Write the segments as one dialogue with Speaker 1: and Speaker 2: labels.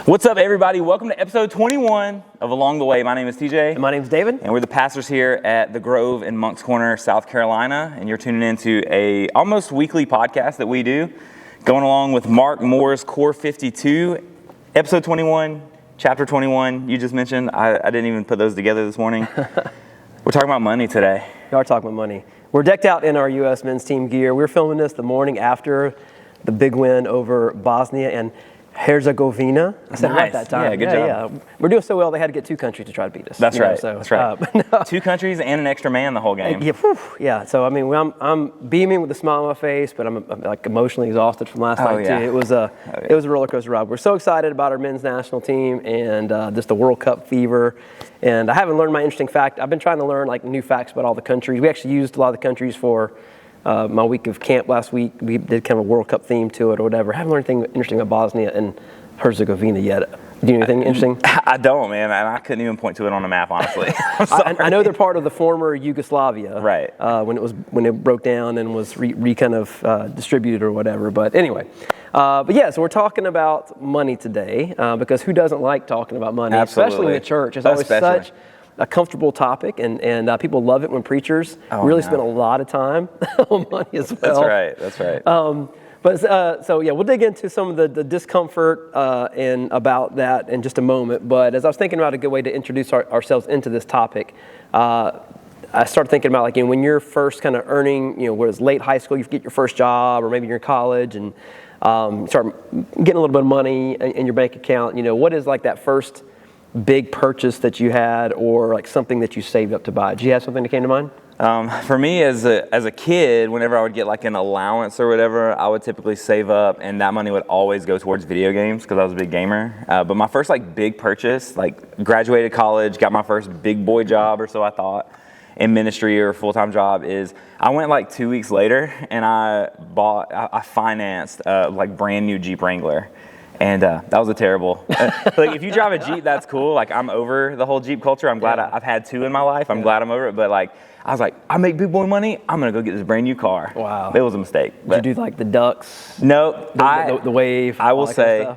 Speaker 1: What's up, everybody? Welcome to episode 21 of Along the Way. My name is TJ.
Speaker 2: And my name is David.
Speaker 1: And we're the pastors here at The Grove in Moncks Corner, South Carolina. And you're tuning into a almost weekly podcast that we do, going along with Mark Moore's Core 52, episode 21, chapter 21. You just mentioned. I didn't even put those together this morning. We're talking about money today.
Speaker 2: We are talking about money. We're decked out in our U.S. men's team gear. We're filming this the morning after the big win over Bosnia and Herzegovina. I said
Speaker 1: Nice.
Speaker 2: right that time.
Speaker 1: Yeah, good job.
Speaker 2: Yeah. We're doing so well, they had to get two countries to try to beat us.
Speaker 1: That's right.
Speaker 2: So,
Speaker 1: That's right.
Speaker 2: No.
Speaker 1: Two countries and an extra man the whole game.
Speaker 2: Yeah. So I mean, I'm beaming with a smile on my face, but I'm like emotionally exhausted from last night
Speaker 1: yeah.
Speaker 2: too. It was a roller coaster ride. We're so excited about our men's national team and just the World Cup fever. And I haven't learned my interesting fact. I've been trying to learn like new facts about all the countries. We actually used a lot of the countries for my week of camp last week. We did kind of a World Cup theme to it or whatever. I haven't learned anything interesting about Bosnia and Herzegovina yet. Do you know anything interesting?
Speaker 1: I don't, man. I couldn't even point to it on a map, honestly.
Speaker 2: I know they're part of the former Yugoslavia,
Speaker 1: right?
Speaker 2: When it broke down and was distributed or whatever. But anyway, so we're talking about money today because who doesn't like talking about money,
Speaker 1: Absolutely.
Speaker 2: especially in the church? It's always such a comfortable topic, and people love it when preachers spend a lot of time on money as well.
Speaker 1: That's right.
Speaker 2: We'll dig into some of the discomfort and about that in just a moment. But as I was thinking about a good way to introduce ourselves into this topic, I started thinking about when you're first kind of earning, whether it's late high school, you get your first job, or maybe you're in college and start getting a little bit of money in your bank account. What is like that first big purchase that you had, or like something that you saved up to buy? Did you have something that came to mind?
Speaker 1: For me, as a kid, whenever I would get like an allowance or whatever, I would typically save up, and that money would always go towards video games because I was a big gamer. But my first big purchase, graduated college, got my first big boy job, or so I thought, in ministry or full-time job, is I went 2 weeks later and I financed brand new Jeep Wrangler. And that was a terrible, if you drive a Jeep, that's cool. I'm over the whole Jeep culture. I'm glad I've had two in my life. I'm glad I'm over it. But I was I make big boy money. I'm going to go get this brand new car.
Speaker 2: Wow.
Speaker 1: It was a mistake.
Speaker 2: Did you do the ducks?
Speaker 1: No.
Speaker 2: The wave?
Speaker 1: I will say,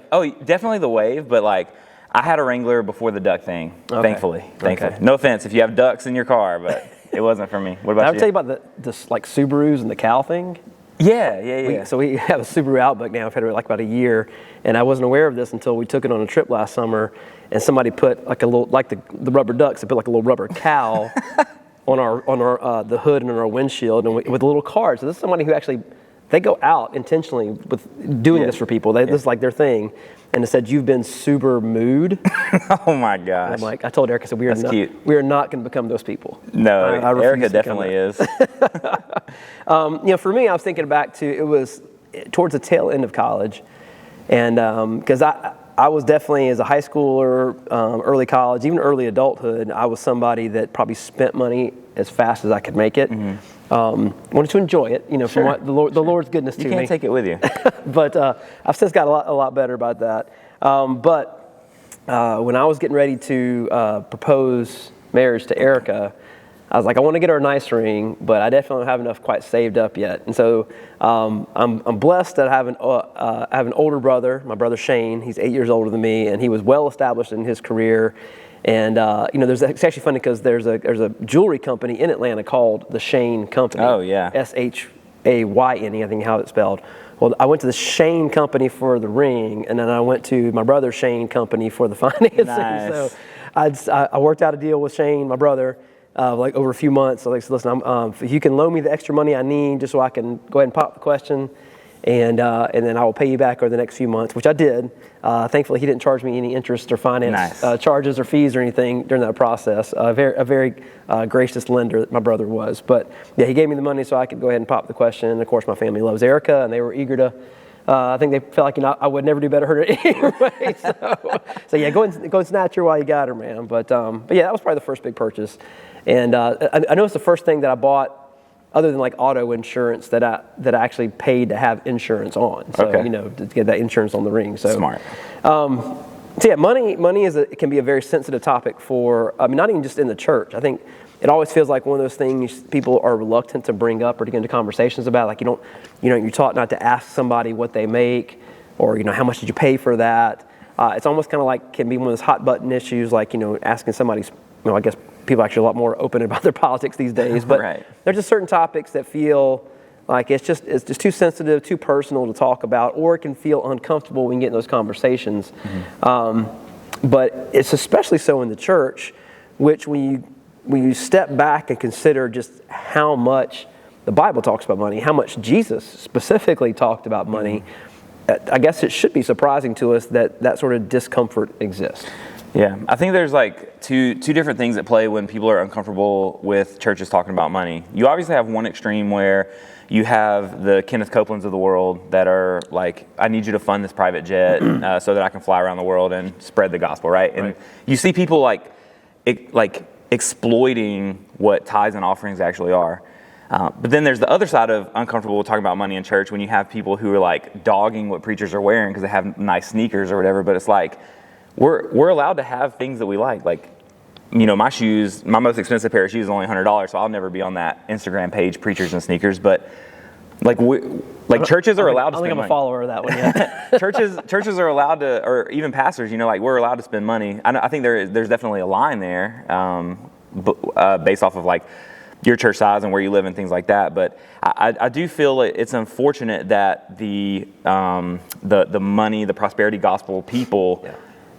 Speaker 1: definitely the wave. But I had a Wrangler before the duck thing, thankfully.
Speaker 2: Okay.
Speaker 1: No offense if you have ducks in your car, but it wasn't for me. What about you?
Speaker 2: I'll tell you about the Subarus and the cow thing.
Speaker 1: Yeah.
Speaker 2: So we have a Subaru Outback now. I've had it about a year, and I wasn't aware of this until we took it on a trip last summer, and somebody put a little, the rubber ducks, they put a little rubber cow on our the hood and on our windshield, and with a little card. So this is somebody who actually, they go out intentionally with doing this for people. This is their thing. And it said, "You've been super mood."
Speaker 1: Oh my gosh!
Speaker 2: And I told Erica, I said, we are not going to become those people.
Speaker 1: No, Erica definitely is.
Speaker 2: For me, I was thinking back to, it was towards the tail end of college, and because I was definitely, as a high schooler, early college, even early adulthood, I was somebody that probably spent money as fast as I could make it. Mm-hmm. Wanted to enjoy it, from what the Lord's goodness to me.
Speaker 1: You can't take it with you.
Speaker 2: But I've since got a lot better about that. But when I was getting ready to propose marriage to Erica, I was I want to get her a nice ring, but I definitely don't have enough quite saved up yet. And so I'm blessed that I have an older brother, my brother Shane. He's 8 years older than me, and he was well established in his career. And it's actually funny because there's a jewelry company in Atlanta called the Shane Company.
Speaker 1: Oh yeah,
Speaker 2: SHAYNE, I think how it's spelled. Well, I went to the Shane Company for the ring, and then I went to my brother Shane Company for the financing.
Speaker 1: Nice.
Speaker 2: So I worked out a deal with Shane, my brother, over a few months. So listen, if you can loan me the extra money I need, just so I can go ahead and pop the question, and then I will pay you back over the next few months, which I did. Thankfully, he didn't charge me any interest or finance charges or fees or anything during that process. A very gracious lender my brother was. But yeah, he gave me the money so I could go ahead and pop the question. And of course, my family loves Erica, and they were eager to. I think they felt I would never do better her anyway. So yeah, go and snatch her while you got her, man. But yeah, that was probably the first big purchase. And I know it's the first thing that I bought, other than auto insurance, that I actually paid to have insurance on. So to get that insurance on the ring. So
Speaker 1: smart.
Speaker 2: So yeah, money can be a very sensitive topic for. Not even just in the church. I think it always feels like one of those things people are reluctant to bring up or to get into conversations about. Like you're taught not to ask somebody what they make, or how much did you pay for that. It's almost kind of like can be one of those hot button issues, like, asking somebody's, I guess people are actually a lot more open about their politics these days, but
Speaker 1: Right.
Speaker 2: there's just certain topics that feel like it's just too sensitive, too personal to talk about, or it can feel uncomfortable when you get in those conversations. But it's especially so in the church, which when you step back and consider just how much the Bible talks about money, how much Jesus specifically talked about money, I guess it should be surprising to us that sort of discomfort exists.
Speaker 1: Yeah, I think there's like two different things at play when people are uncomfortable with churches talking about money. You obviously have one extreme where you have the Kenneth Copelands of the world that are like, I need you to fund this private jet so that I can fly around the world and spread the gospel, right? And you see people like exploiting what tithes and offerings actually are. But then there's the other side of uncomfortable talking about money in church when you have people who are like dogging what preachers are wearing because they have nice sneakers or whatever, but it's like, we're allowed to have things that we like. Like, my shoes, my most expensive pair of shoes is only $100, so I'll never be on that Instagram page, preachers and sneakers. But churches are allowed to spend money.
Speaker 2: I think I'm a follower of that one. Yeah.
Speaker 1: Churches are allowed to, or even pastors, we're allowed to spend money. I think there's definitely a line there, based off of like your church size and where you live and things like that. But I do feel it's unfortunate that the money, the prosperity gospel people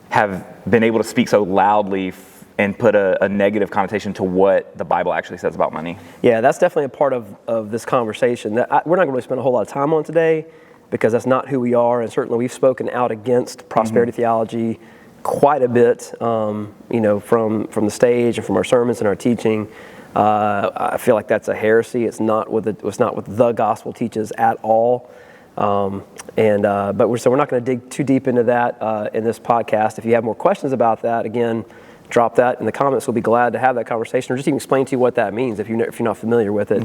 Speaker 1: have been able to speak so loudly and put a negative connotation to what the Bible actually says about money. Yeah,
Speaker 2: that's definitely a part of this conversation that we're not going to really spend a whole lot of time on today, because that's not who we are, and certainly we've spoken out against prosperity theology quite a bit, from the stage and from our sermons and our teaching. I feel like that's a heresy. It's not what the gospel teaches at all. But we're not going to dig too deep into that in this podcast. If you have more questions about that, again, drop that in the comments. We'll be glad to have that conversation, or just even explain to you what that means if you're not familiar with it.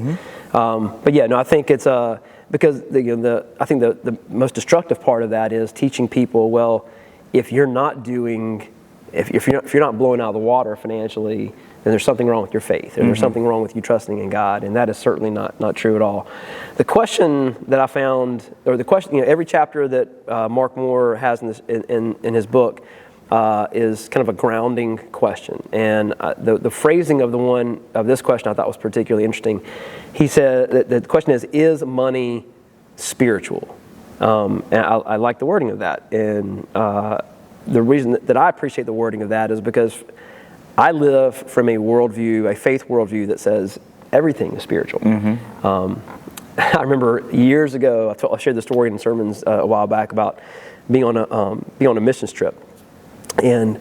Speaker 2: I think it's because I think the most destructive part of that is teaching people, well, if you're not blowing out of the water financially, then there's something wrong with your faith, and there's something wrong with you trusting in God, and that is certainly not true at all. The question that I found, or the question, every chapter that Mark Moore has in his book is kind of a grounding question, and the phrasing of this question I thought was particularly interesting. He said that the question is money spiritual? And I like the wording of that, and the reason that I appreciate the wording of that is because I live from a faith worldview that says everything is spiritual. I remember years ago, I shared the story in sermons a while back about being on a missions trip, and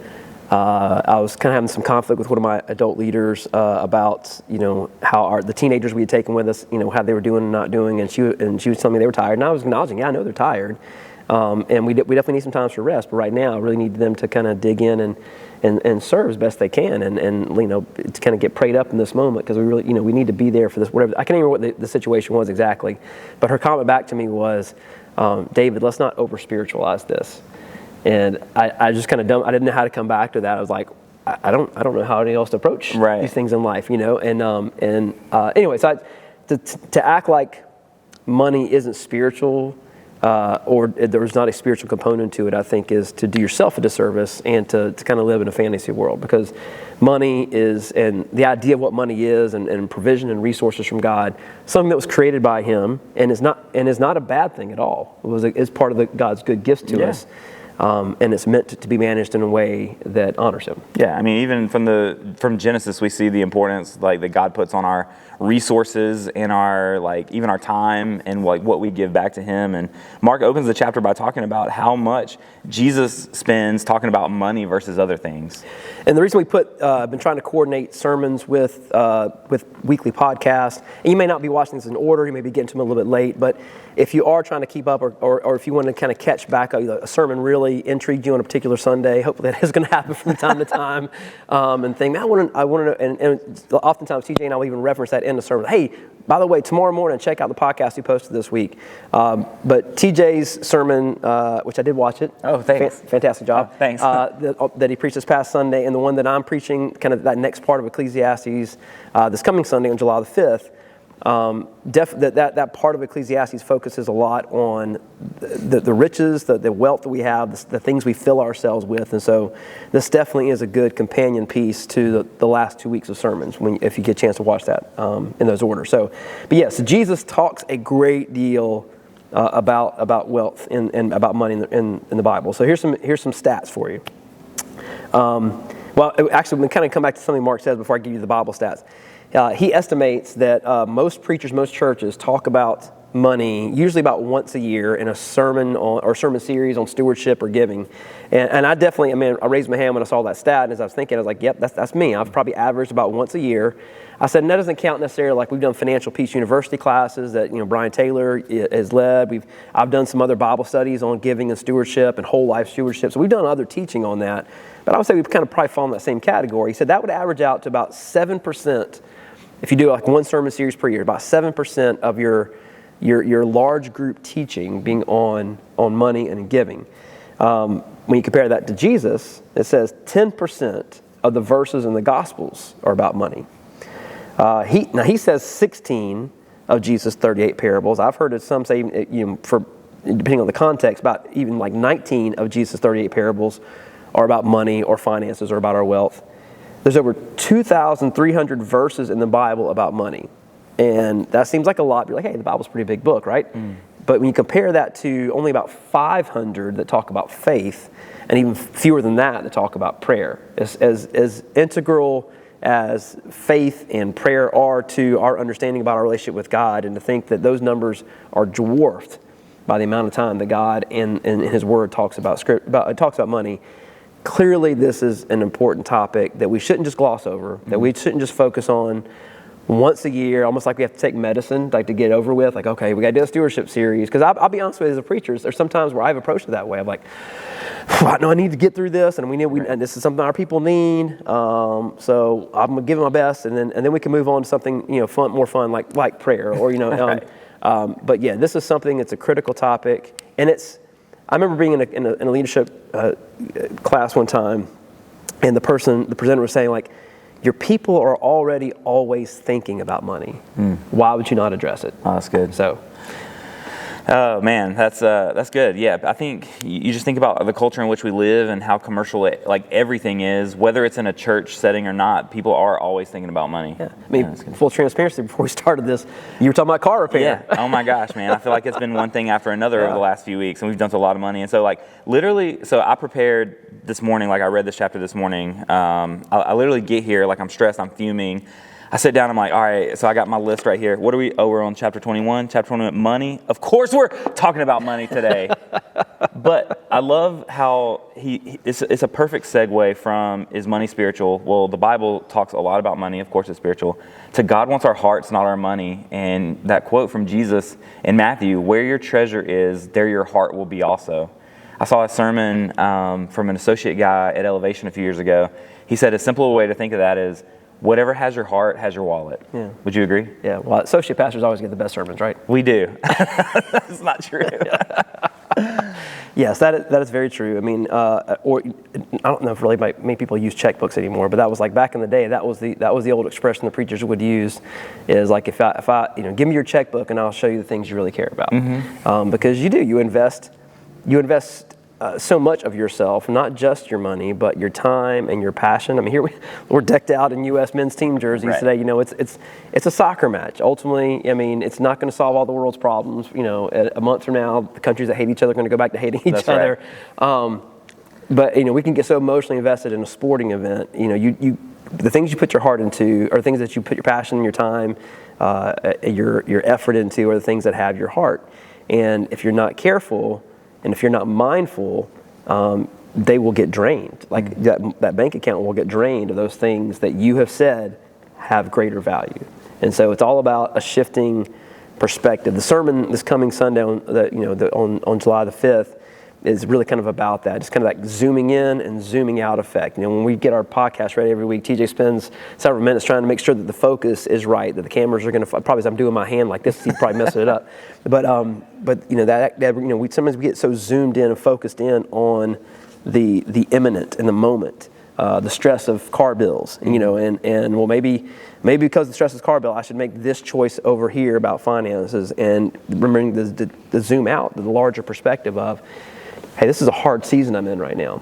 Speaker 2: I was kind of having some conflict with one of my adult leaders about how the teenagers we had taken with us, how they were doing and not doing, and she was telling me they were tired, and I was acknowledging, I know they're tired, and we definitely need some time for rest, but right now I really need them to kind of dig in and serve as best they can, and to kind of get prayed up in this moment, because we really we need to be there for this, whatever. I can't even remember what the situation was exactly, but her comment back to me was, David, let's not over spiritualize this. And I just kind of I didn't know how to come back to that. I was like, I don't know how anyone else to approach these things in life, anyway, so to act like money isn't spiritual, or there's not a spiritual component to it, I think is to do yourself a disservice and to kind of live in a fantasy world, because money is, and the idea of what money is, and provision and resources from God, something that was created by Him, and is not a bad thing at all. It's part of God's good gifts to us. And it's meant to be managed in a way that honors Him.
Speaker 1: Yeah, I mean, even from Genesis, we see the importance that God puts on our resources and our even our time and what we give back to Him. And Mark opens the chapter by talking about how much Jesus spends talking about money versus other things.
Speaker 2: And the reason we been trying to coordinate sermons with weekly podcasts, and you may not be watching this in order, you may be getting to them a little bit late, but if you are trying to keep up, or if you want to kind of catch back a sermon really intrigued you on a particular Sunday, hopefully that is going to happen from time to time, and think, man, I want to, and oftentimes TJ and I will even reference that in the sermon. Hey, by the way, tomorrow morning, check out the podcast we posted this week. But TJ's sermon, which I did watch it.
Speaker 1: Oh, thanks.
Speaker 2: Fantastic job.
Speaker 1: Oh, thanks.
Speaker 2: That he preached this past Sunday, and the one that I'm preaching, kind of that next part of Ecclesiastes, this coming Sunday on July the 5th, that part of Ecclesiastes focuses a lot on the riches, the wealth that we have, the things we fill ourselves with. And so this definitely is a good companion piece to the last 2 weeks of sermons, if you get a chance to watch that in those orders. So, but yes, Jesus talks a great deal about wealth and about money in the Bible. So here's some stats for you. Well, actually, we kind of come back to something Mark says before I give you the Bible stats. He estimates that most preachers, most churches talk about money usually about once a year in a sermon or sermon series on stewardship or giving. And I definitely, I raised my hand when I saw that stat, and as I was thinking, I was like, yep, that's me. I've probably averaged about once a year. I said, and that doesn't count necessarily like we've done Financial Peace University classes that Brian Taylor has led. I've done some other Bible studies on giving and stewardship and whole life stewardship. So we've done other teaching on that. But I would say we've kind of probably fallen in that same category. He said that would average out to about 7%. If you do like one sermon series per year, about 7% of your large group teaching being on money and giving. When you compare that to Jesus, it says 10% of the verses in the Gospels are about money. He says 16 of Jesus' 38 parables. I've heard some say, depending on the context, about even like 19 of Jesus' 38 parables are about money or finances or about our wealth. There's over 2,300 verses in the Bible about money. And that seems like a lot. You're like, hey, the Bible's a pretty big book, right? But when you compare that to only about 500 that talk about faith, and even fewer than that talk about prayer, as integral as faith and prayer are to our understanding about our relationship with God, and to think that those numbers are dwarfed by the amount of time that God in His Word talks about money. Clearly, this is an important topic that we shouldn't just gloss over, that we shouldn't just focus on once a year, almost like we have to take medicine, like to get over with. Like, okay, we got to do a stewardship series. Because I'll be honest with you, as a preacher, there's sometimes where I've approached it that way. I'm like, I know I need to get through this, and and this is something our people need. So I'm gonna give it my best, and then we can move on to something more fun, like prayer, or
Speaker 1: Right.
Speaker 2: But yeah, this is something that's a critical topic, and I remember being in a leadership class one time, and the presenter was saying, like, your people are already always thinking about money. Why would you not address it?
Speaker 1: Oh, that's good.
Speaker 2: So,
Speaker 1: oh man, that's good. Yeah, I think you just think about the culture in which we live and how commercial everything is. Whether it's in a church setting or not, people are always thinking about money.
Speaker 2: Yeah. Full transparency. Before we started this, you were talking about car repair.
Speaker 1: Yeah. Oh my gosh, man! I feel like it's been one thing after another over the last few weeks, and we've dumped a lot of money. And so, literally, I prepared this morning. I read this chapter this morning. I literally get here, I'm stressed, I'm fuming. I sit down, I'm like, all right, so I got my list right here. What are we? Oh, we're on chapter 21. Chapter 21, money. Of course we're talking about money today. But I love how it's a perfect segue from, is money spiritual? Well, the Bible talks a lot about money, of course it's spiritual, to God wants our hearts, not our money. And that quote from Jesus in Matthew, where your treasure is, there your heart will be also. I saw a sermon from an associate guy at Elevation a few years ago. He said a simple way to think of that is, whatever has your heart has your wallet. Yeah. Would you agree?
Speaker 2: Yeah. Well, associate pastors always get the best sermons, right?
Speaker 1: We do. That's not true.
Speaker 2: Yes, that is very true. Or I don't know if really many people use checkbooks anymore, but that was back in the day. That was the old expression the preachers would use, is if I give me your checkbook and I'll show you the things you really care about. Because you invest so much of yourself, not just your money, but your time and your passion. Here we're decked out in U.S. men's team jerseys today. It's a soccer match. Ultimately, it's not going to solve all the world's problems. A month from now, the countries that hate each other are going to go back to hating each other. But we can get so emotionally invested in a sporting event. The things you put your heart into, or things that you put your passion and your time, your effort into, are the things that have your heart. And if you're not careful, and if you're not mindful, they will get drained. That bank account will get drained of those things that you have said have greater value. And so it's all about a shifting perspective. The sermon this coming Sunday on July the 5th is really kind of about that. It's kind of like zooming in and zooming out effect. When we get our podcast ready every week, TJ spends several minutes trying to make sure that the focus is right, that the cameras are going to, probably as I'm doing my hand like this, he's probably messing it up. But we sometimes we get so zoomed in and focused in on the imminent and the moment the stress of car bills, and well, maybe because the stress of car bill, I should make this choice over here about finances, and remembering the zoom out, the larger perspective of, hey, this is a hard season I'm in right now.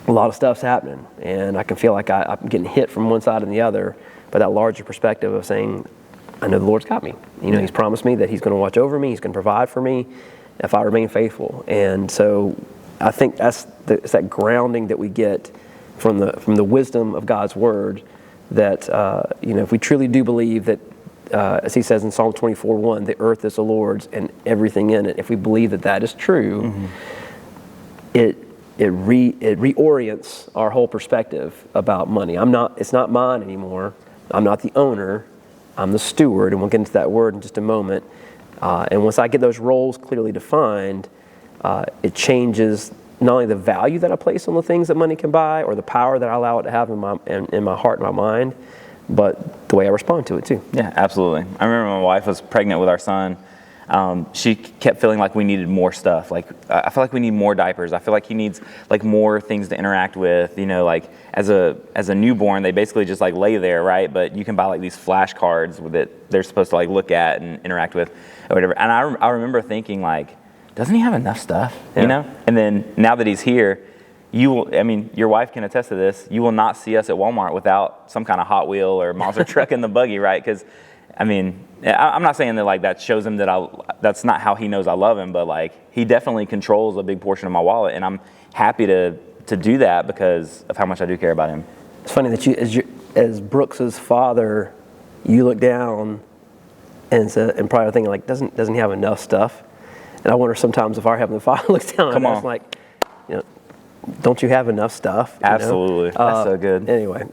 Speaker 2: A lot of stuff's happening, and I can feel like I'm getting hit from one side and the other, but that larger perspective of saying, I know the Lord's got me. He's promised me that He's going to watch over me, He's going to provide for me if I remain faithful. And so I think it's that grounding that we get from the wisdom of God's Word, that if we truly do believe that, as He says in Psalm 24:1, the earth is the Lord's and everything in it, if we believe that is true, it reorients our whole perspective about money. It's not mine anymore. I'm not the owner. I'm the steward, and we'll get into that word in just a moment. And once I get those roles clearly defined, it changes not only the value that I place on the things that money can buy, or the power that I allow it to have in my heart and my mind, but the way I respond to it too.
Speaker 1: Yeah, absolutely. I remember my wife was pregnant with our son. She kept feeling like we needed more stuff. Like, I feel like we need more diapers. I feel like he needs like more things to interact with. Like as a newborn, they basically just like lay there, right? But you can buy like these flashcards that they're supposed to like look at and interact with, or whatever. And I remember thinking like, doesn't he have enough stuff?
Speaker 2: Yeah.
Speaker 1: And then now that he's here, your wife can attest to this. You will not see us at Walmart without some kind of Hot Wheel or monster truck in the buggy, right? Because I'm not saying that like that shows him that that's not how he knows I love him, but like he definitely controls a big portion of my wallet, and I'm happy to do that because of how much I do care about him.
Speaker 2: It's funny that as Brooks's father, you look down and probably thinking like, doesn't he have enough stuff? And I wonder sometimes if our Heavenly Father looks down and it's like, don't you have enough stuff?
Speaker 1: Absolutely, that's so good.
Speaker 2: Anyway.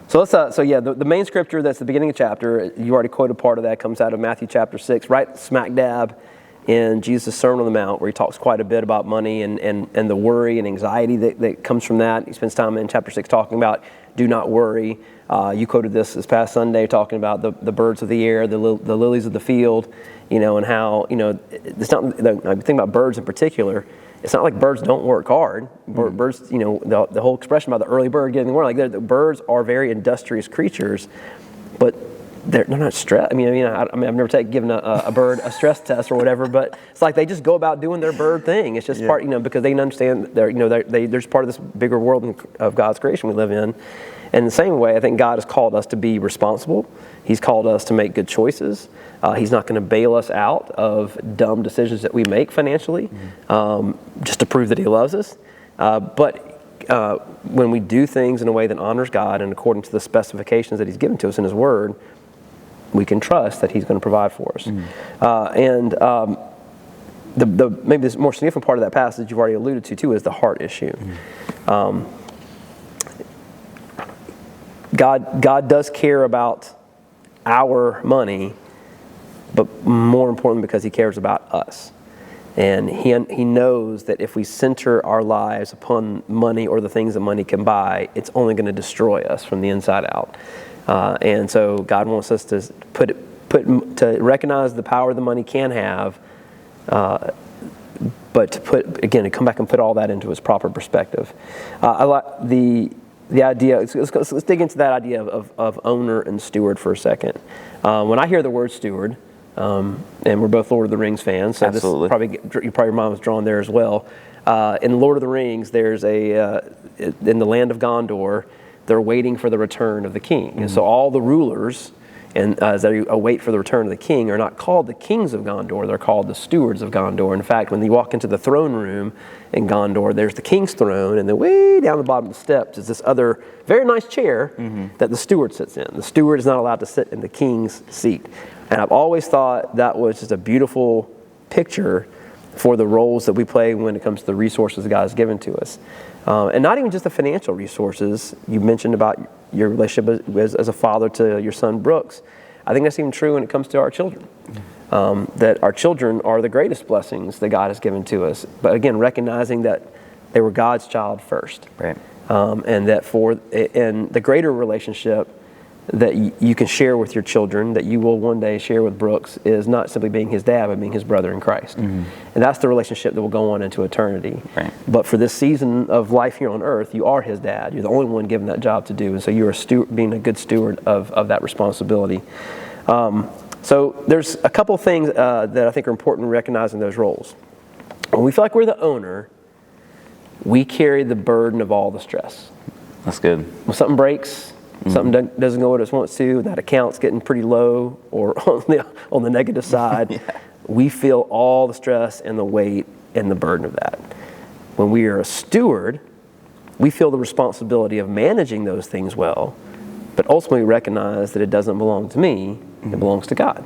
Speaker 2: So let's. The main scripture that's the beginning of the chapter, you already quoted part of that, comes out of Matthew chapter 6, right smack dab in Jesus' Sermon on the Mount, where He talks quite a bit about money and the worry and anxiety that comes from that. He spends time in chapter 6 talking about do not worry. You quoted this past Sunday, talking about the birds of the air, the lilies of the field, and how it's not. I think about birds in particular. It's not like birds don't work hard. Birds, the whole expression about the early bird getting the worm, like the birds are very industrious creatures, but they're not stressed. I've never given a bird a stress test or whatever, but it's like they just go about doing their bird thing. It's just part, because they understand there's part of this bigger world of God's creation we live in. And in the same way, I think God has called us to be responsible. He's called us to make good choices. He's not going to bail us out of dumb decisions that we make financially, just to prove that He loves us. But when we do things in a way that honors God and according to the specifications that He's given to us in His Word, we can trust that He's going to provide for us. Maybe the more significant part of that passage you've already alluded to too is the heart issue. God does care about our money, but more importantly because He cares about us. And he knows that if we center our lives upon money or the things that money can buy, it's only going to destroy us from the inside out. And so God wants us to to recognize the power the money can have, but to come back and put all that into its proper perspective. I like the idea. Let's dig into that idea of owner and steward for a second. When I hear the word steward, and we're both Lord of the Rings fans, so
Speaker 1: Absolutely.
Speaker 2: Your mind was drawn there as well. In Lord of the Rings, there's in the land of Gondor, they're waiting for the return of the king. And so all the rulers, and as they await for the return of the king, are not called the kings of Gondor, they're called the stewards of Gondor. In fact, when you walk into the throne room in Gondor, there's the king's throne, and then way down the bottom of the steps is this other very nice chair that the steward sits in. The steward is not allowed to sit in the king's seat. And I've always thought that was just a beautiful picture for the roles that we play when it comes to the resources that God has given to us. And not even just the financial resources. You mentioned about your relationship as a father to your son Brooks. I think that's even true when it comes to our children. That our children are the greatest blessings that God has given to us. But again, recognizing that they were God's child first.
Speaker 1: Right.
Speaker 2: And that in the greater relationship, that you can share with your children, that you will one day share with Brooks, is not simply being his dad, but being his brother in Christ. And that's the relationship that will go on into eternity.
Speaker 1: Right.
Speaker 2: But for this season of life here on earth, you are his dad. You're the only one given that job to do. And so you're being a good steward of that responsibility. So there's a couple things that I think are important in recognizing those roles. When we feel like we're the owner, we carry the burden of all the stress.
Speaker 1: That's good.
Speaker 2: When something breaks, something doesn't go what it wants to, that account's getting pretty low or on the negative side, we feel all the stress and the weight and the burden of that. When we are a steward, we feel the responsibility of managing those things well, but ultimately recognize that it doesn't belong to me, it belongs to God.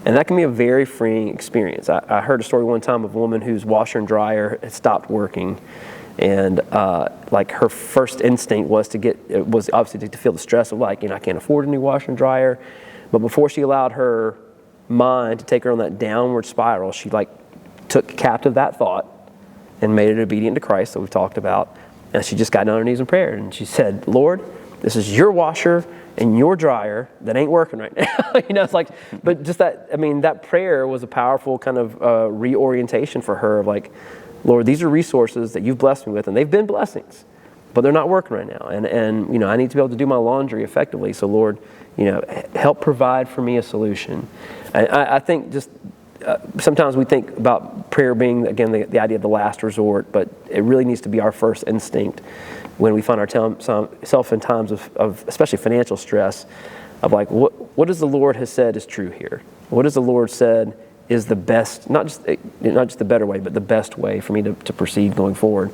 Speaker 2: And that can be a very freeing experience. I heard a story one time of a woman whose washer and dryer had stopped working. And like her first instinct was obviously to feel the stress of like, I can't afford a new washer and dryer. But before she allowed her mind to take her on that downward spiral, she like took captive that thought and made it obedient to Christ that we've talked about. And she just got down on her knees in prayer. And she said, Lord, this is your washer and your dryer that ain't working right now. It's like, but just that, that prayer was a powerful kind of reorientation for her of like, Lord, these are resources that you've blessed me with, and they've been blessings, but they're not working right now. And I need to be able to do my laundry effectively. So Lord, help provide for me a solution. And I think just sometimes we think about prayer being, again, the idea of the last resort, but it really needs to be our first instinct when we find ourselves in times of especially financial stress, of like, what does the Lord has said is true here? What has the Lord said is the best, not just the better way, but the best way for me to proceed going forward,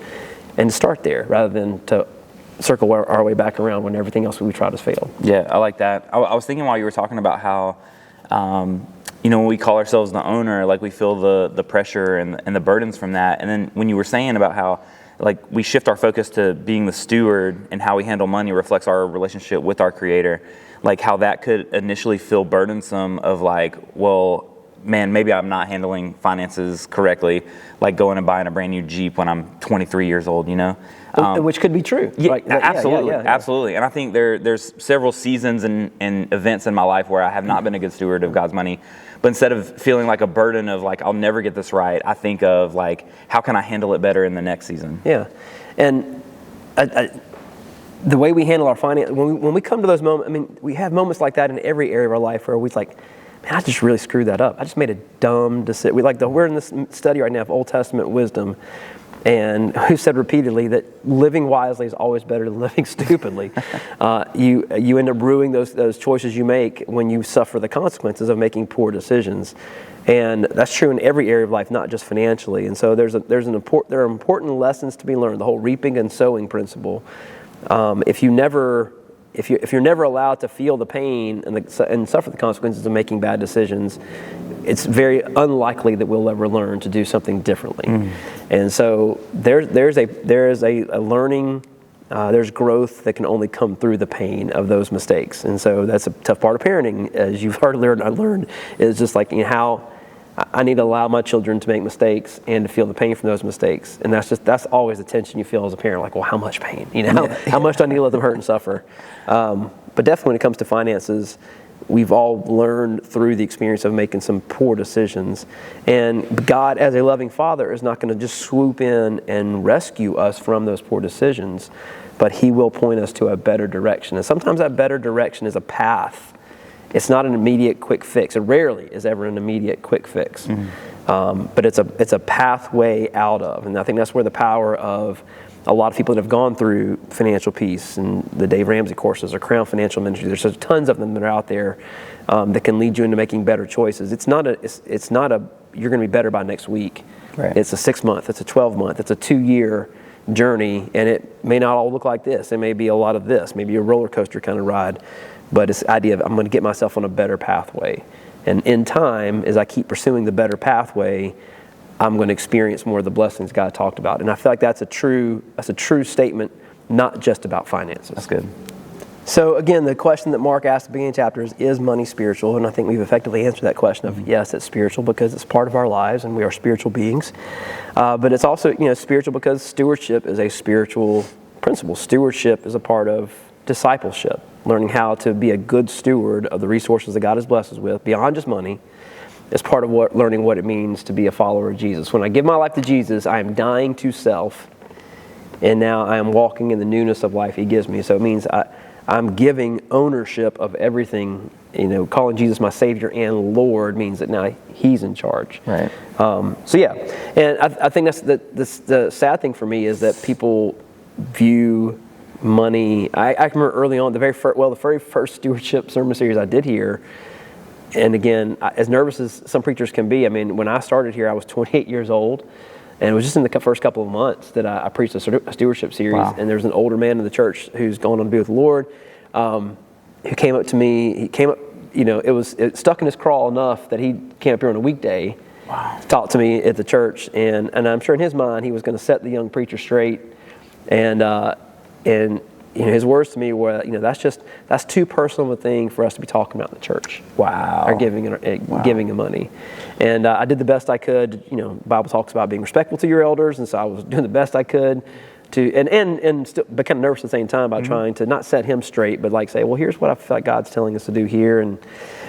Speaker 2: and to start there rather than to circle our way back around when everything else we tried has failed.
Speaker 1: Yeah, I like that. I was thinking while you were talking about how, when we call ourselves the owner, like we feel the pressure and the burdens from that. And then when you were saying about how like we shift our focus to being the steward and how we handle money reflects our relationship with our Creator, like how that could initially feel burdensome of like, well, man, maybe I'm not handling finances correctly, like going and buying a brand new Jeep when I'm 23 years old,
Speaker 2: Which could be true.
Speaker 1: Yeah,
Speaker 2: right?
Speaker 1: Absolutely, absolutely. And I think there's several seasons and events in my life where I have not been a good steward of God's money. But instead of feeling like a burden of like, I'll never get this right, I think of like, how can I handle it better in the next season?
Speaker 2: Yeah. And the way we handle our finance, when we come to those moments, we have moments like that in every area of our life where we're like, man, I just really screwed that up. I just made a dumb decision. We're in this study right now of Old Testament wisdom, and we've said repeatedly that living wisely is always better than living stupidly. You end up ruining those choices you make when you suffer the consequences of making poor decisions, and that's true in every area of life, not just financially. And so there are important lessons to be learned. The whole reaping and sowing principle. If you're never allowed to feel the pain and suffer the consequences of making bad decisions, it's very unlikely that we'll ever learn to do something differently. And so there is a learning, there's growth that can only come through the pain of those mistakes. And so that's a tough part of parenting, as you've already learned, is just like how I need to allow my children to make mistakes and to feel the pain from those mistakes. And that's always the tension you feel as a parent, like, well, how much pain? How much do I need to let them hurt and suffer? But definitely when it comes to finances, we've all learned through the experience of making some poor decisions. And God, as a loving Father, is not going to just swoop in and rescue us from those poor decisions, but He will point us to a better direction. And sometimes that better direction is a path. It's not an immediate quick fix. It rarely is ever an immediate quick fix. But it's a pathway out of. And I think that's where the power of a lot of people that have gone through financial peace and the Dave Ramsey courses or Crown Financial Ministry, there's tons of them that are out there that can lead you into making better choices. It's not a you're going to be better by next week. Right. It's a 6-month, it's a 12-month, it's a 2-year journey, and it may not all look like this. It may be a lot of this, maybe a roller coaster kind of ride. But it's the idea of I'm going to get myself on a better pathway. And in time, as I keep pursuing the better pathway, I'm going to experience more of the blessings God talked about. And I feel like that's a true statement, not just about finances.
Speaker 1: That's good.
Speaker 2: So again, the question that Mark asked at the beginning of the chapter is money spiritual? And I think we've effectively answered that question of yes, it's spiritual because it's part of our lives and we are spiritual beings. But it's also spiritual because stewardship is a spiritual principle. Stewardship is a part of discipleship, learning how to be a good steward of the resources that God has blessed us with, beyond just money, is part of learning what it means to be a follower of Jesus. When I give my life to Jesus, I am dying to self, and now I am walking in the newness of life He gives me. So it means I'm giving ownership of everything. Calling Jesus my Savior and Lord means that now He's in charge.
Speaker 1: Right.
Speaker 2: So yeah, and I think that's the sad thing for me is that people view money. I remember early on, the very first stewardship sermon series I did here, and again, as nervous as some preachers can be, I mean, when I started here, I was 28 years old, and it was just in the first couple of months that I preached a stewardship series. Wow. And there's an older man in the church who's gone on to be with the Lord, who came up to me. He came up, it stuck in his craw enough that he came up here on a weekday. Wow. To talk to me at the church, and I'm sure in his mind he was going to set the young preacher straight. And his words to me were, that's too personal of a thing for us to be talking about in the church.
Speaker 1: Wow.
Speaker 2: Or giving of money. And I did the best I could. The Bible talks about being respectful to your elders, and so I was doing the best I could to, and still, but kind of nervous at the same time about trying to not set him straight, but say, well, here's what I feel like God's telling us to do here. And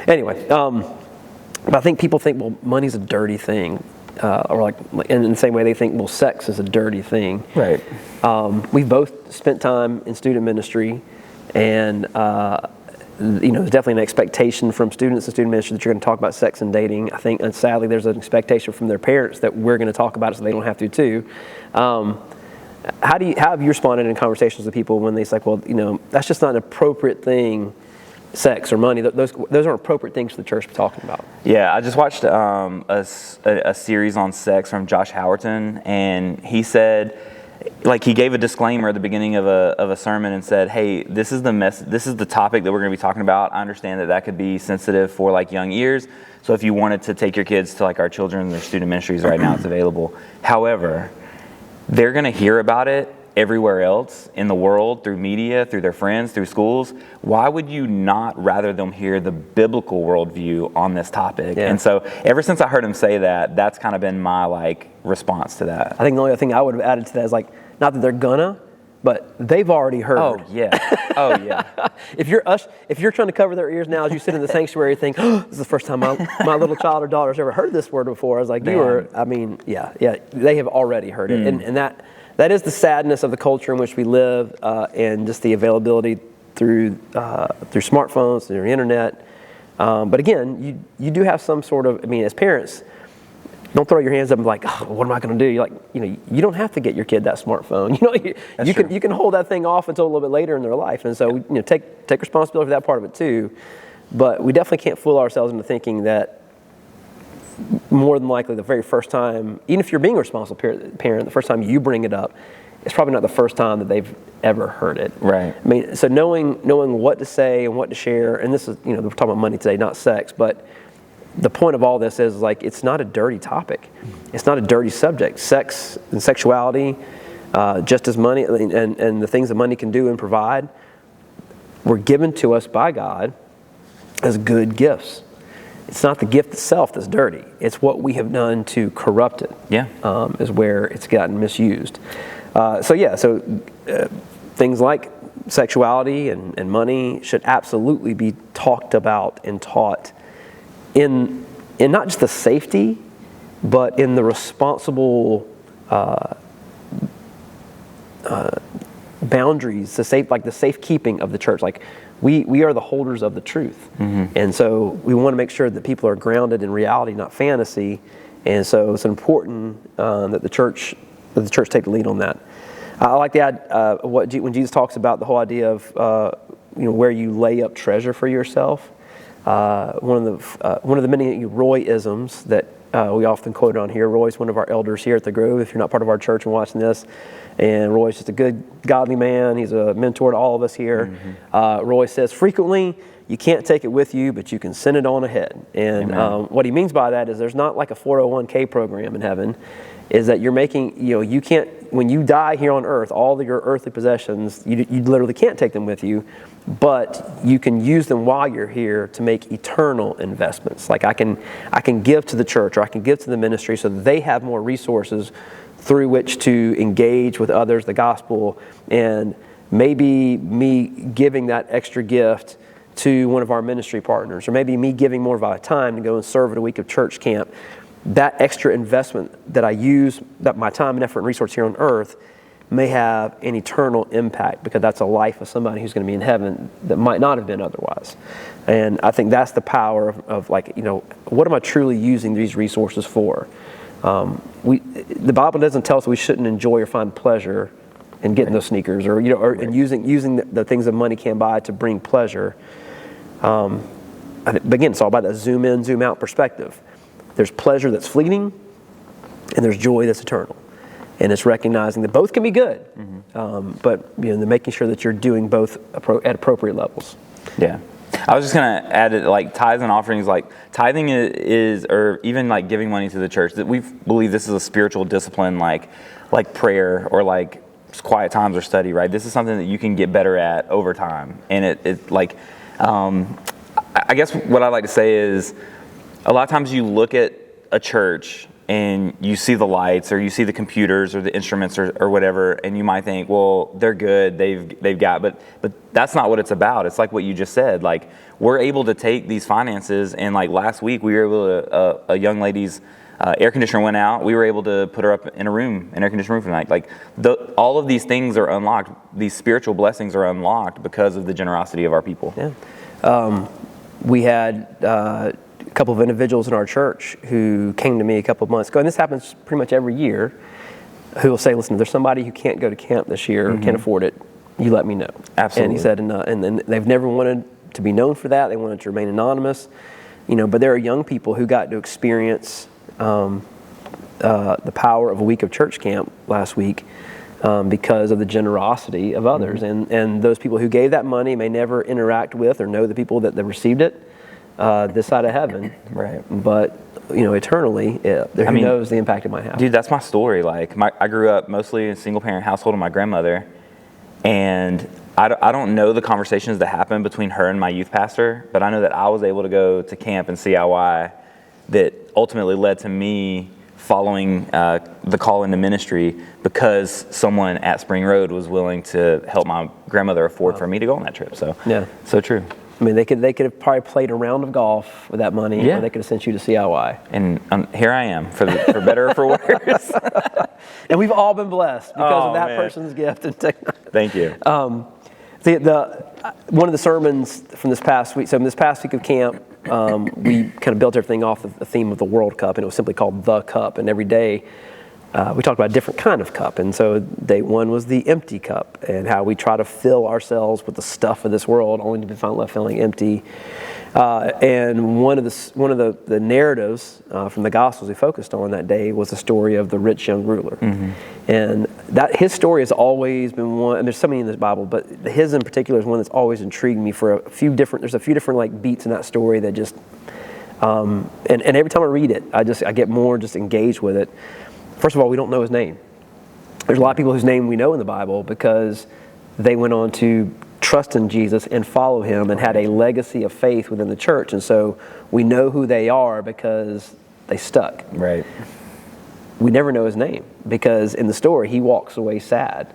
Speaker 2: anyway, but I think people think, well, money's a dirty thing. Or in the same way they think, well, sex is a dirty thing.
Speaker 1: Right.
Speaker 2: We've both spent time in student ministry, and there's definitely an expectation from students in student ministry that you're going to talk about sex and dating. I think, and sadly, there's an expectation from their parents that we're going to talk about it so they don't have to too. How have you responded in conversations with people when they say, well, that's just not an appropriate thing? Sex or money, those aren't appropriate things for the church to be talking about.
Speaker 1: Yeah, I just watched a series on sex from Josh Howerton, and he said, he gave a disclaimer at the beginning of a sermon and said, hey, this is the topic that we're going to be talking about. I understand that could be sensitive for young ears, so if you wanted to take your kids to our children and their student ministries right now, it's available. However, they're going to hear about it everywhere else in the world, through media, through their friends, through schools. Why would you not rather them hear the biblical worldview on this topic? Yeah. And so ever since I heard him say that, that's kind of been my response to that.
Speaker 2: I think the only thing I would have added to that is not that they're gonna, but they've already heard.
Speaker 1: Oh yeah. Oh yeah.
Speaker 2: If you're trying to cover their ears now as you sit in the sanctuary and think, this is the first time my little child or daughter's ever heard this word before. I was like, they have already heard it. And that is the sadness of the culture in which we live, and just the availability through smartphones, through the internet. But again, you do have some sort of, as parents, don't throw your hands up and what am I going to do? You don't have to get your kid that smartphone. You can hold that thing off until a little bit later in their life. And so, take responsibility for that part of it too. But we definitely can't fool ourselves into thinking that more than likely the very first time, even if you're being a responsible parent, the first time you bring it up, it's probably not the first time that they've ever heard it.
Speaker 1: Right.
Speaker 2: So knowing what to say and what to share, and this is, we're talking about money today, not sex, but the point of all this is it's not a dirty topic. It's not a dirty subject. Sex and sexuality, just as money and the things that money can do and provide, were given to us by God as good gifts. It's not the gift itself that's dirty. It's what we have done to corrupt it.
Speaker 1: Yeah.
Speaker 2: Is where it's gotten misused. Things like sexuality and money should absolutely be talked about and taught in not just the safety, but in the responsible boundaries, the safekeeping of the church. We are the holders of the truth. Mm-hmm. And so we want to make sure that people are grounded in reality, not fantasy. And so it's important that the church take the lead on that. I like to add when Jesus talks about the whole idea of where you lay up treasure for yourself. One of the many Roy-isms that we often quote on here. Roy's one of our elders here at the Grove. If you're not part of our church and watching this, and Roy's just a good, godly man. He's a mentor to all of us here. Mm-hmm. Roy says frequently, you can't take it with you, but you can send it on ahead. And what he means by that is there's not like a 401k program in heaven. Is that you're making, you can't, when you die here on earth, all of your earthly possessions, you literally can't take them with you, but you can use them while you're here to make eternal investments. I can give to the church, or I can give to the ministry so that they have more resources through which to engage with others, the gospel, and maybe me giving that extra gift to one of our ministry partners, or maybe me giving more of my time to go and serve at a week of church camp, that extra investment that I use, that my time and effort and resource here on earth, may have an eternal impact, because that's a life of somebody who's going to be in heaven that might not have been otherwise. And I think that's the power of like, what am I truly using these resources for? The Bible doesn't tell us we shouldn't enjoy or find pleasure in getting those sneakers, or and using the things that money can buy to bring pleasure. But again, it's all about that zoom in, zoom out perspective. There's pleasure that's fleeting, and there's joy that's eternal. And it's recognizing that both can be good, but making sure that you're doing both at appropriate levels.
Speaker 1: Yeah. I was just going to add it, like tithes and offerings, like tithing is, or even like giving money to the church, that we believe this is a spiritual discipline, like prayer or like quiet times or study, right? This is something that you can get better at over time. And it like, I guess what I like to say is, a lot of times you look at a church and you see the lights, or you see the computers or the instruments or whatever, and you might think, well, they're good, they've got, but that's not what it's about. It's like what you just said. Like, we're able to take these finances, and like last week we were able to, a young lady's air conditioner went out. We were able to put her up in an air conditioned room for the night. Like, all of these things are unlocked. These spiritual blessings are unlocked because of the generosity of our people.
Speaker 2: Yeah. We had a couple of individuals in our church who came to me a couple of months ago, and this happens pretty much every year, who will say, listen, if there's somebody who can't go to camp this year, can't afford it, you let me know.
Speaker 1: Absolutely.
Speaker 2: And he said, and then they've never wanted to be known for that. They wanted to remain anonymous, but there are young people who got to experience the power of a week of church camp last week because of the generosity of others. And those people who gave that money may never interact with or know the people that received it this side of heaven.
Speaker 1: Right.
Speaker 2: But, eternally, who knows the impact it might have.
Speaker 1: Dude, that's my story. Like, I grew up mostly in a single-parent household with my grandmother, and I don't know the conversations that happened between her and my youth pastor, but I know that I was able to go to camp and CIY that ultimately led to me following the call into ministry, because someone at Spring Road was willing to help my grandmother afford for me to go on that trip. So,
Speaker 2: yeah,
Speaker 1: so true.
Speaker 2: I mean, they could have probably played a round of golf with that money, or they could have sent you to CIY.
Speaker 1: And here I am, for better or for worse.
Speaker 2: And we've all been blessed because of that person's gift and technology.
Speaker 1: Thank you.
Speaker 2: One of the sermons from this past week, so in this past week of camp, we kind of built everything off of the theme of the World Cup, and it was simply called The Cup. And every day we talked about a different kind of cup. And so day one was the empty cup, and how we try to fill ourselves with the stuff of this world only to be found left feeling empty. And one of the narratives from the Gospels we focused on that day was the story of the rich young ruler. And that his story has always been one, and there's so many in this Bible, but his in particular is one that's always intrigued me for there's a few different like beats in that story that just, and every time I read it, I get more just engaged with it. First of all, we don't know his name. There's a lot of people whose name we know in the Bible because they went on to trust in Jesus and follow him and had a legacy of faith within the church. And so we know who they are because they stuck.
Speaker 1: Right.
Speaker 2: We never know his name because in the story he walks away sad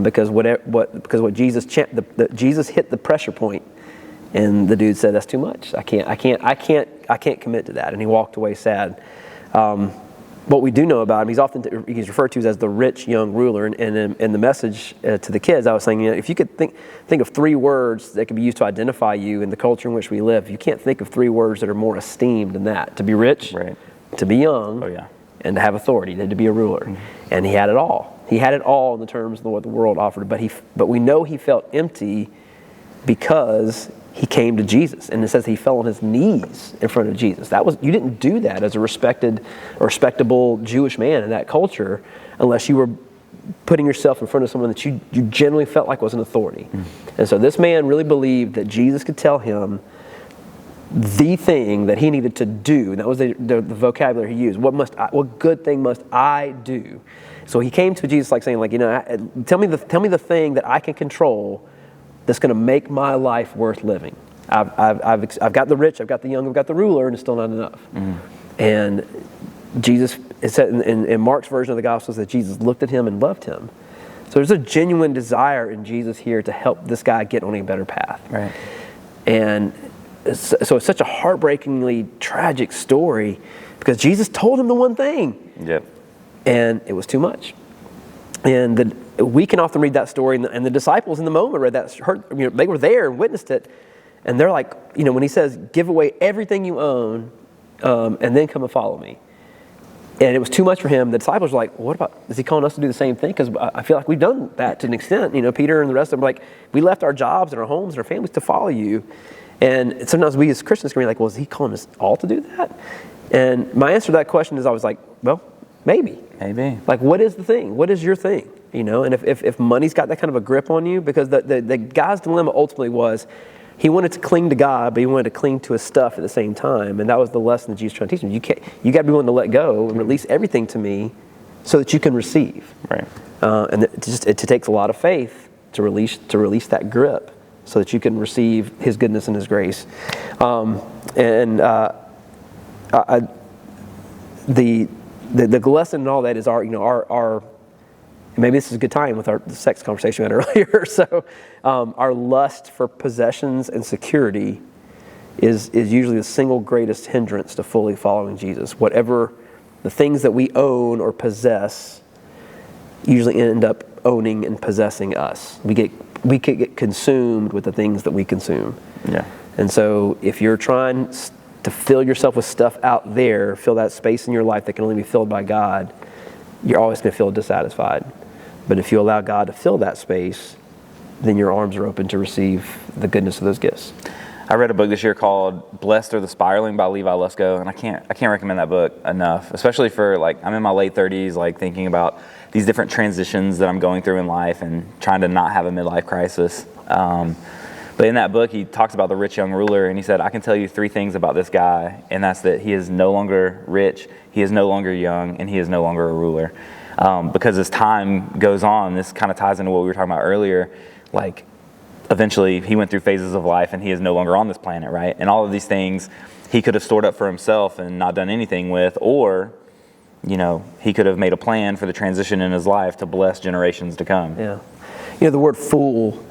Speaker 2: because Jesus Jesus hit the pressure point, and the dude said, that's too much. I can't commit to that. And he walked away sad. What we do know about him, he's referred to as the rich young ruler. And in the message to the kids, I was saying, if you could think of 3 words that could be used to identify you in the culture in which we live, you can't think of 3 words that are more esteemed than that. To be rich, to be young, and to have authority, to be a ruler. And he had it all. He had it all in the terms of what the world offered. But we know he felt empty because he came to Jesus, and it says he fell on his knees in front of Jesus. You didn't do that as a respectable Jewish man in that culture unless you were putting yourself in front of someone that you generally felt like was an authority. And so this man really believed that Jesus could tell him the thing that he needed to do, and that was the vocabulary he used. What good thing must I do? So he came to Jesus like saying, tell me the thing that I can control that's going to make my life worth living. I've got the rich, I've got the young, I've got the ruler, and it's still not enough. And Jesus, it said in Mark's version of the Gospels that Jesus looked at him and loved him. So there's a genuine desire in Jesus here to help this guy get on a better path.
Speaker 1: Right.
Speaker 2: And so it's such a heartbreakingly tragic story because Jesus told him the one thing.
Speaker 1: Yep.
Speaker 2: And it was too much. And we can often read that story, and the disciples in the moment read that, they were there and witnessed it. And they're like, when he says, give away everything you own and then come and follow me. And it was too much for him. The disciples were like, what about, is he calling us to do the same thing? Because I feel like we've done that to an extent. Peter and the rest of them were like, we left our jobs and our homes and our families to follow you. And sometimes we as Christians can be like, well, is he calling us all to do that? And my answer to that question is always like, well, maybe.
Speaker 1: Maybe.
Speaker 2: Like, what is the thing? What is your thing? And if money's got that kind of a grip on you, because the guy's dilemma ultimately was, he wanted to cling to God, but he wanted to cling to his stuff at the same time. And that was the lesson that Jesus was trying to teach him. You got to be willing to let go and release everything to me so that you can receive.
Speaker 1: Right.
Speaker 2: And it takes a lot of faith to release that grip so that you can receive his goodness and his grace. The lesson in all that is our maybe this is a good time with our sex conversation we had earlier. So our lust for possessions and security is usually the single greatest hindrance to fully following Jesus. Whatever the things that we own or possess usually end up owning and possessing us. We could get consumed with the things that we consume.
Speaker 1: Yeah.
Speaker 2: And so if you're trying to fill yourself with stuff out there, fill that space in your life that can only be filled by God, you're always going to feel dissatisfied. But if you allow God to fill that space, then your arms are open to receive the goodness of those gifts.
Speaker 1: I read a book this year called Blessed Are the Spiraling by Levi Lusko, and I can't recommend that book enough, especially for I'm in my late 30s, thinking about these different transitions that I'm going through in life and trying to not have a midlife crisis. But in that book, he talks about the rich young ruler, and he said, I can tell you 3 things about this guy, and that's that he is no longer rich, he is no longer young, and he is no longer a ruler. Because as time goes on, this kind of ties into what we were talking about earlier, eventually he went through phases of life and he is no longer on this planet, right? And all of these things he could have stored up for himself and not done anything with, or, he could have made a plan for the transition in his life to bless generations to come.
Speaker 2: Yeah. The word fool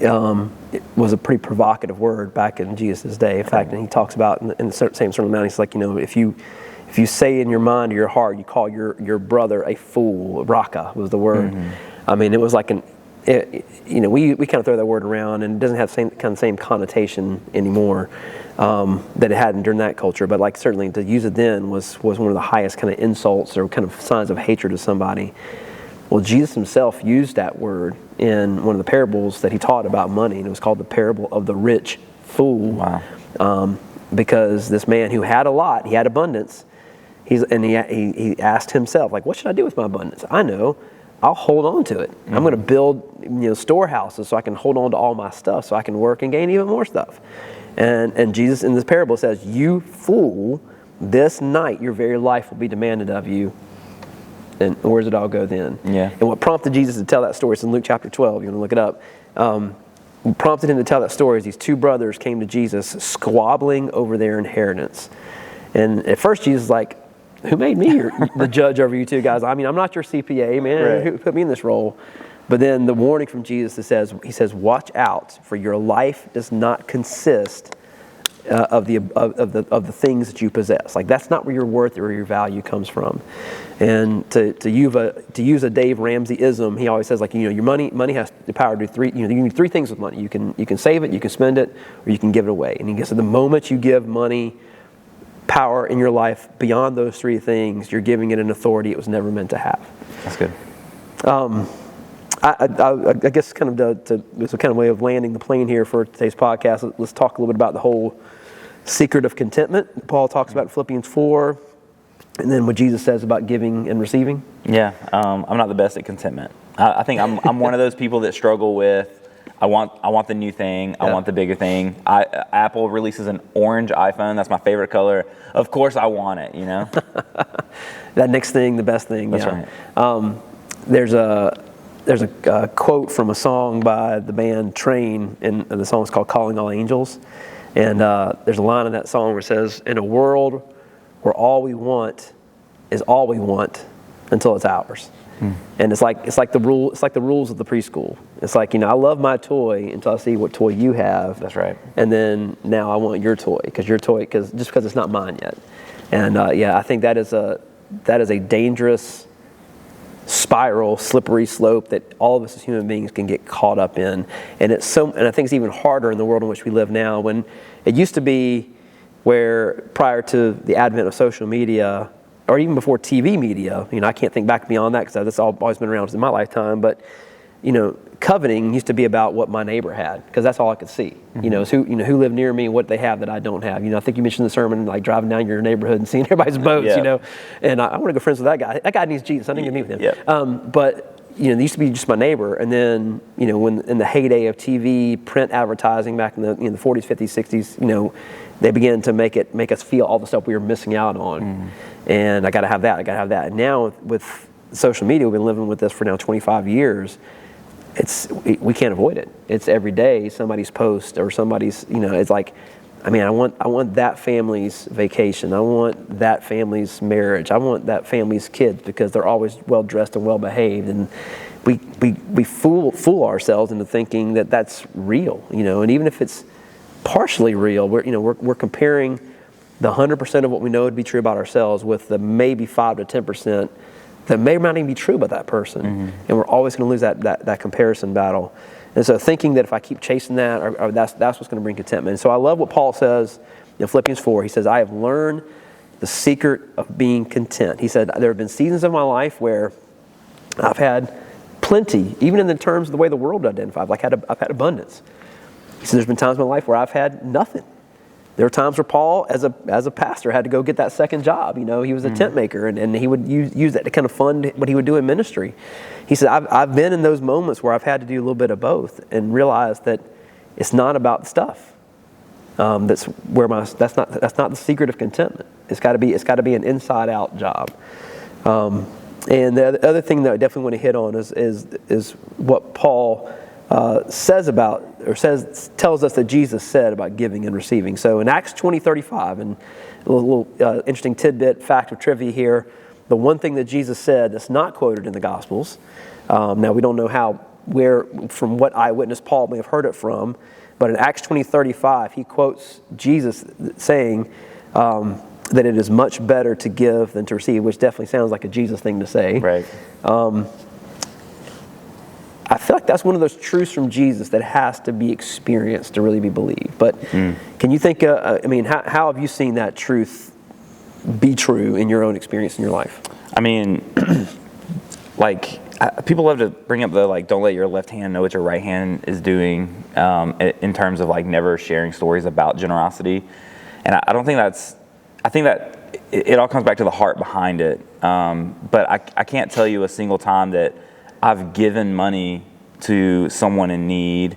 Speaker 2: it was a pretty provocative word back in Jesus' day. In fact, and he talks about in the same Sermon on the Mount, he's like, if you say in your mind or your heart, you call your brother a fool, raka was the word. Mm-hmm. I mean, it was like we kind of throw that word around, and it doesn't have the same connotation anymore that it had during that culture. But certainly to use it then was one of the highest kind of insults or kind of signs of hatred of somebody. Well, Jesus himself used that word in one of the parables that he taught about money, and it was called the parable of the rich fool.
Speaker 1: Wow.
Speaker 2: Because this man who had a lot, he had abundance. He asked himself, what should I do with my abundance? I know, I'll hold on to it. Mm-hmm. I'm going to build, storehouses so I can hold on to all my stuff, so I can work and gain even more stuff. And Jesus in this parable says, you fool, this night your very life will be demanded of you. And where does it all go then?
Speaker 1: Yeah.
Speaker 2: And what prompted Jesus to tell that story, it's in Luke chapter 12, you want to look it up. What prompted him to tell that story is these 2 brothers came to Jesus squabbling over their inheritance. And at first Jesus is like, who made me the judge over you 2 guys? I mean, I'm not your CPA, man. Right. Who put me in this role? But then the warning from Jesus he says, watch out, for your life does not consist of the things that you possess. That's not where your worth or your value comes from. And to use a Dave Ramsey-ism, he always says your money has the power to do 3. You can do 3 things with money. You can save it, you can spend it, or you can give it away. And he said the moment you give money power in your life beyond those 3 things, you're giving it an authority it was never meant to have.
Speaker 1: That's good.
Speaker 2: I guess kind of it's a kind of way of landing the plane here for today's podcast. Let's talk a little bit about the whole secret of contentment that Paul talks about in Philippians 4, and then what Jesus says about giving and receiving.
Speaker 1: Yeah, I'm not the best at contentment. I think I'm one of those people that struggle with, I want the new thing. I want the bigger thing. Apple releases an orange iPhone. That's my favorite color. Of course I want it,
Speaker 2: That next thing, the best thing.
Speaker 1: That's right.
Speaker 2: There's a quote from a song by the band Train, and the song is called Calling All Angels. And there's a line in that song where it says, in a world where all we want is all we want until it's ours. And it's like the rules of the preschool. It's like, I love my toy until I see what toy you have.
Speaker 1: That's right.
Speaker 2: And then now I want your toy because it's not mine yet. And I think that is a dangerous spiral, slippery slope that all of us as human beings can get caught up in. And I think it's even harder in the world in which we live now, when it used to be where prior to the advent of social media, or even before TV media, I can't think back beyond that because that's always been around in my lifetime, but coveting used to be about what my neighbor had, because that's all I could see. Who lived near me, what they have that I don't have. I think you mentioned the sermon, like driving down your neighborhood and seeing everybody's boats. And I want to go friends with that guy. That guy needs Jesus. I need to meet with him. But they used to be just my neighbor, and then when in the heyday of TV, print advertising back in the 40s, 50s, 60s, they began to make us feel all the stuff we were missing out on. And I got to have that. And now with social media, we've been living with this for now 25 years. We can't avoid it. It's every day somebody's post or somebody's, it's like, I want that family's vacation. I want that family's marriage. I want that family's kids because they're always well dressed and well behaved. And we fool ourselves into thinking that that's real, and even if it's partially real, we're comparing the 100% of what we know to be true about ourselves with the maybe 5 to 10% that may or may not even be true about that person. And we're always going to lose that comparison battle. And so thinking that if I keep chasing that, or that's what's going to bring contentment. And so I love what Paul says in Philippians 4. He says, I have learned the secret of being content. He said, there have been seasons of my life where I've had plenty, even in the terms of the way the world identifies. Like I've had abundance. He said, there's been times in my life where I've had nothing. There were times where Paul, as a pastor, had to go get that second job. He was a tent maker, and he would use that to kind of fund what he would do in ministry. He said, I've been in those moments where I've had to do a little bit of both and realize that it's not about the stuff. That's not the secret of contentment. It's got to be an inside out job. And the other thing that I definitely want to hit on is what Paul tells us that Jesus said about giving and receiving. So in Acts 20:35, and a little interesting tidbit, fact of trivia here, the one thing that Jesus said that's not quoted in the Gospels, now we don't know from what eyewitness Paul may have heard it from, but in Acts 20:35, he quotes Jesus saying that it is much better to give than to receive, which definitely sounds like a Jesus thing to say.
Speaker 1: Right.
Speaker 2: I feel like that's one of those truths from Jesus that has to be experienced to really be believed. But can you think, how have you seen that truth be true in your own experience in your life?
Speaker 1: People love to bring up the, don't let your left hand know what your right hand is doing in terms of, never sharing stories about generosity. And I think that it all comes back to the heart behind it. But I can't tell you a single time that I've given money to someone in need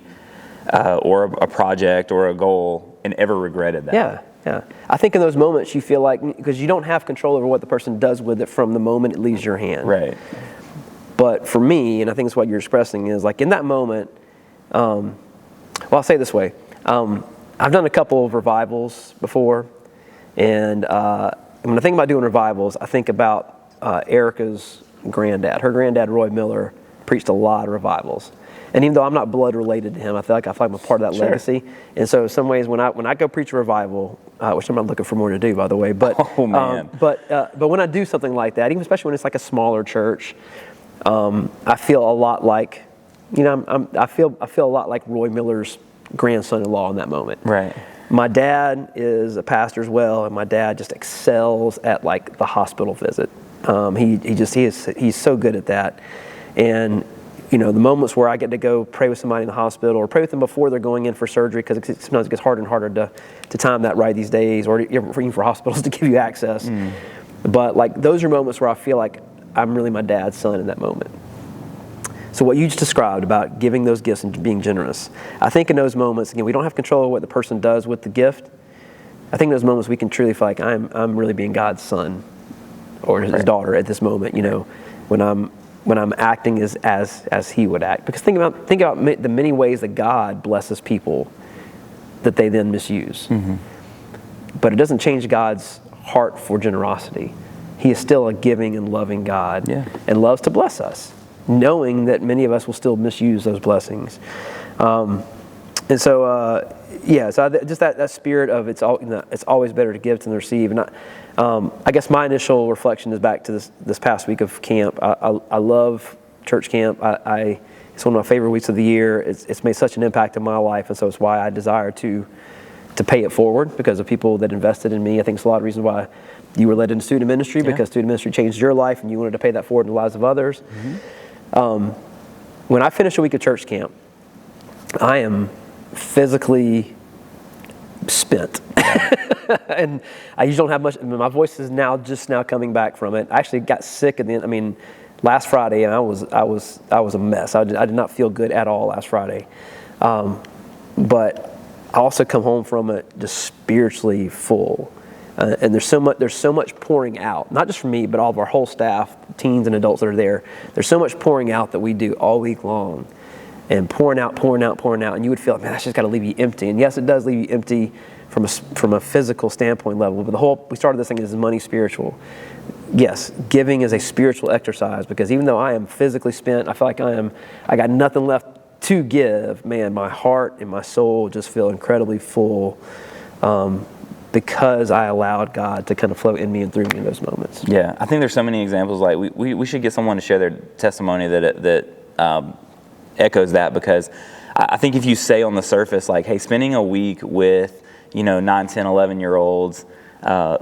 Speaker 1: or a project or a goal and ever regretted that.
Speaker 2: Yeah. I think in those moments you feel like, because you don't have control over what the person does with it from the moment it leaves your hand.
Speaker 1: Right.
Speaker 2: But for me, and I think it's what you're expressing, is in that moment, I'll say it this way. I've done a couple of revivals before, and when I think about doing revivals, I think about Erica's granddad. Her granddad, Roy Miller, preached a lot of revivals. And even though I'm not blood related to him, I feel like I'm a part of that legacy. And so in some ways, when I go preach a revival, which I'm not looking for more to do, by the way, but but when I do something like that, even especially when it's a smaller church, I feel a lot like, I feel a lot like Roy Miller's grandson-in-law in that moment.
Speaker 1: Right.
Speaker 2: My dad is a pastor as well, and my dad just excels at the hospital visit. He's so good at that. And the moments where I get to go pray with somebody in the hospital or pray with them before they're going in for surgery, because sometimes it gets harder and harder to time that right these days, or even for hospitals to give you access. But those are moments where I feel like I'm really my dad's son in that moment. So what you just described about giving those gifts and being generous, I think in those moments, again, we don't have control of what the person does with the gift. I think in those moments we can truly feel like I'm really being God's son or his daughter at this moment, when I'm acting as he would act. Because think about the many ways that God blesses people that they then misuse. But it doesn't change God's heart for generosity. He is still a giving and loving God,
Speaker 1: Yeah.
Speaker 2: and loves to bless us, knowing that many of us will still misuse those blessings. And so, just that spirit of it's always better to give than to receive. And I guess my initial reflection is back to this past week of camp. I love church camp. It's one of my favorite weeks of the year. It's made such an impact in my life, and so it's why I desire to pay it forward, because of people that invested in me. I think it's a lot of reasons why you were led into student ministry, because student ministry changed your life, and you wanted to pay that forward in the lives of others. When I finish a week of church camp, I am physically spent. And I usually don't have much. My voice is just now coming back from it. I actually got sick at the end. Last Friday, and I was a mess. I did not feel good at all last Friday. But I also come home from it just spiritually full. And there's so much pouring out, not just from me, but all of our whole staff, teens and adults that are there. There's so much pouring out that we do all week long, and pouring out. And you would feel like, man, that's just got to leave you empty. And yes, it does leave you empty from a physical standpoint level. But we started this thing as money spiritual. Yes, giving is a spiritual exercise, because even though I am physically spent, I feel like I got nothing left to give. Man, my heart and my soul just feel incredibly full, because I allowed God to kind of flow in me and through me in those moments.
Speaker 1: Yeah, I think there's so many examples. Like we should get someone to share their testimony that echoes that, because I think if you say on the surface, like, hey, spending a week with 9, 10, 11-year-olds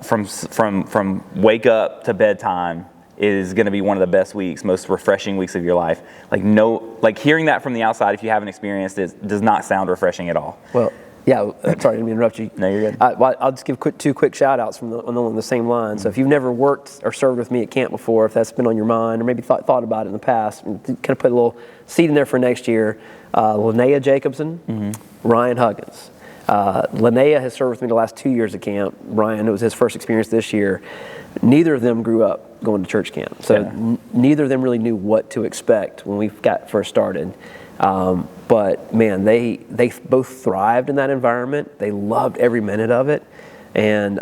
Speaker 1: from wake up to bedtime is going to be one of the best weeks, most refreshing weeks of your life. Like hearing that from the outside, if you haven't experienced it, does not sound refreshing at all.
Speaker 2: Well, yeah, sorry, I didn't mean to interrupt you.
Speaker 1: No, you're good.
Speaker 2: I'll just give two quick shout outs along the same line. So if you've never worked or served with me at camp before, if that's been on your mind, or maybe thought about it in the past, kind of put a little seed in there for next year, Linnea Jacobson, Ryan Huggins. Linnea has served with me the last 2 years at camp. Ryan, it was his first experience this year. Neither of them grew up going to church camp. So neither of them really knew what to expect when we got first started. But man, they both thrived in that environment. They loved every minute of it. And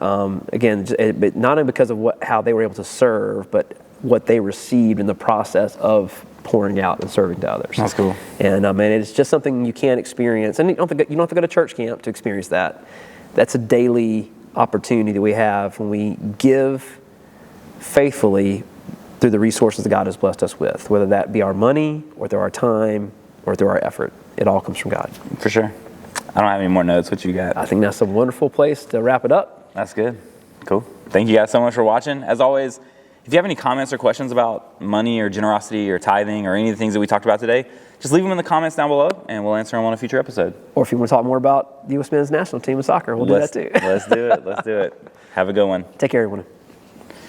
Speaker 2: again, not only because of how they were able to serve, but what they received in the process of pouring out and serving to others. That's
Speaker 1: cool.
Speaker 2: And man, it's just something you can't experience. And you don't have to go to church camp to experience that. That's a daily opportunity that we have when we give faithfully through the resources that God has blessed us with, whether that be our money or through our time or through our effort. It all comes from God.
Speaker 1: For sure. I don't have any more notes. What you got?
Speaker 2: I think that's a wonderful place to wrap it up.
Speaker 1: That's good. Cool. Thank you guys so much for watching. As always, if you have any comments or questions about money or generosity or tithing or any of the things that we talked about today, just leave them in the comments down below, and we'll answer them on a future episode.
Speaker 2: Or if you want to talk more about the U.S. men's national team of soccer, we'll do that too.
Speaker 1: Let's do it. Have a good one.
Speaker 2: Take care, everyone.